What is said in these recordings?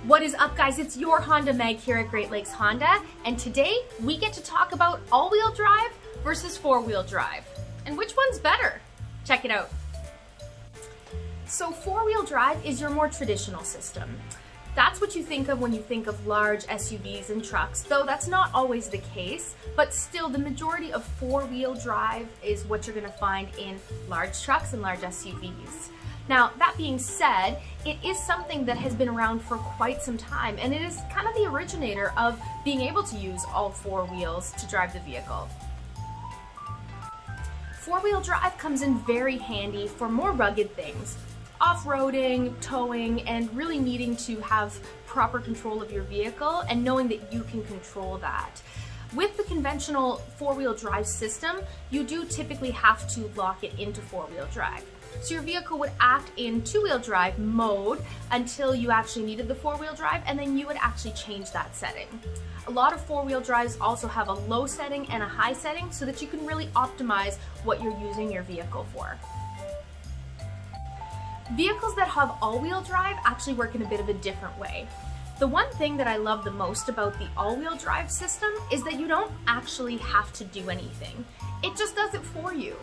What is up, guys? It's your Honda Meg here at Great Lakes Honda, and today we get to talk about all-wheel drive versus four-wheel drive. And which one's better? Check it out. So four-wheel drive is your more traditional system. That's what you think of when you think of large SUVs and trucks, though that's not always the case, but still the majority of four-wheel drive is what you're gonna find in large trucks and large SUVs. Now, that being said, it is something that has been around for quite some time, and it is kind of the originator of being able to use all four wheels to drive the vehicle. Four-wheel drive comes in very handy for more rugged things. Off-roading, towing, and really needing to have proper control of your vehicle and knowing that you can control that. With the conventional four-wheel drive system, you do typically have to lock it into four-wheel drive. So your vehicle would act in two-wheel drive mode until you actually needed the four-wheel drive, and then you would actually change that setting. A lot of four-wheel drives also have a low setting and a high setting so that you can really optimize what you're using your vehicle for. Vehicles that have all-wheel drive actually work in a bit of a different way. The one thing that I love the most about the all-wheel drive system is that you don't actually have to do anything. It just does it for you.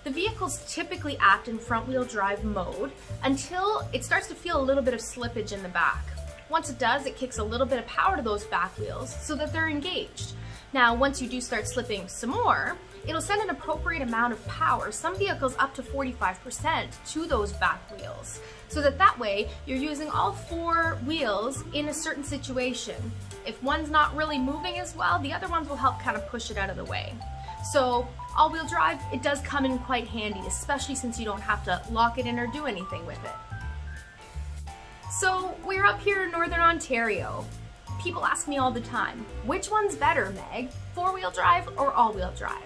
The vehicles typically act in front-wheel drive mode until it starts to feel a little bit of slippage in the back. Once it does, it kicks a little bit of power to those back wheels so that they're engaged. Now, once you do start slipping some more, it'll send an appropriate amount of power, some vehicles up to 45%, to those back wheels, so that way you're using all four wheels in a certain situation. If one's not really moving as well, the other ones will help kind of push it out of the way. So all-wheel drive, it does come in quite handy, especially since you don't have to lock it in or do anything with it. So we're up here in Northern Ontario. People ask me all the time, which one's better, Meg? Four-wheel drive or all-wheel drive?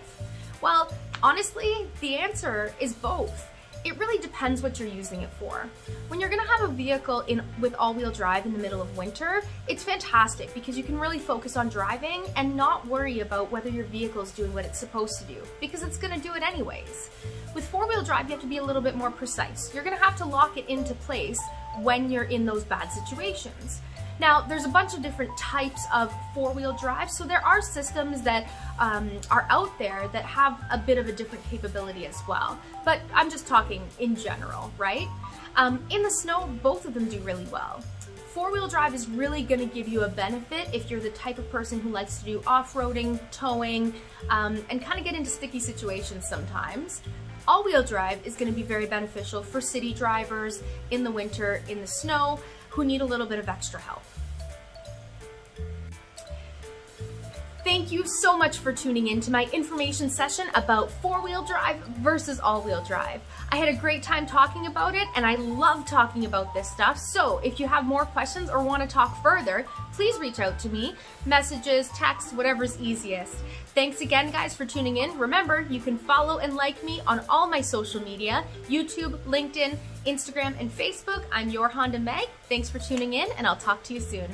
Well, honestly, the answer is both. It really depends what you're using it for. When you're gonna have a vehicle with all-wheel drive in the middle of winter, it's fantastic because you can really focus on driving and not worry about whether your vehicle is doing what it's supposed to do, because it's gonna do it anyways. With four-wheel drive, you have to be a little bit more precise. You're gonna have to lock it into place when you're in those bad situations. Now, there's a bunch of different types of four-wheel drive, so there are systems that are out there that have a bit of a different capability as well. But I'm just talking in general, right? In the snow, both of them do really well. Four-wheel drive is really gonna give you a benefit if you're the type of person who likes to do off-roading, towing, and kind of get into sticky situations sometimes. All-wheel drive is gonna be very beneficial for city drivers in the winter, in the snow, who need a little bit of extra help. Thank you so much for tuning in to my information session about four-wheel drive versus all-wheel drive. I had a great time talking about it, and I love talking about this stuff. So if you have more questions or want to talk further, please reach out to me. Messages, texts, whatever's easiest. Thanks again, guys, for tuning in. Remember, you can follow and like me on all my social media, YouTube, LinkedIn, Instagram, and Facebook. I'm your Honda Meg. Thanks for tuning in, and I'll talk to you soon.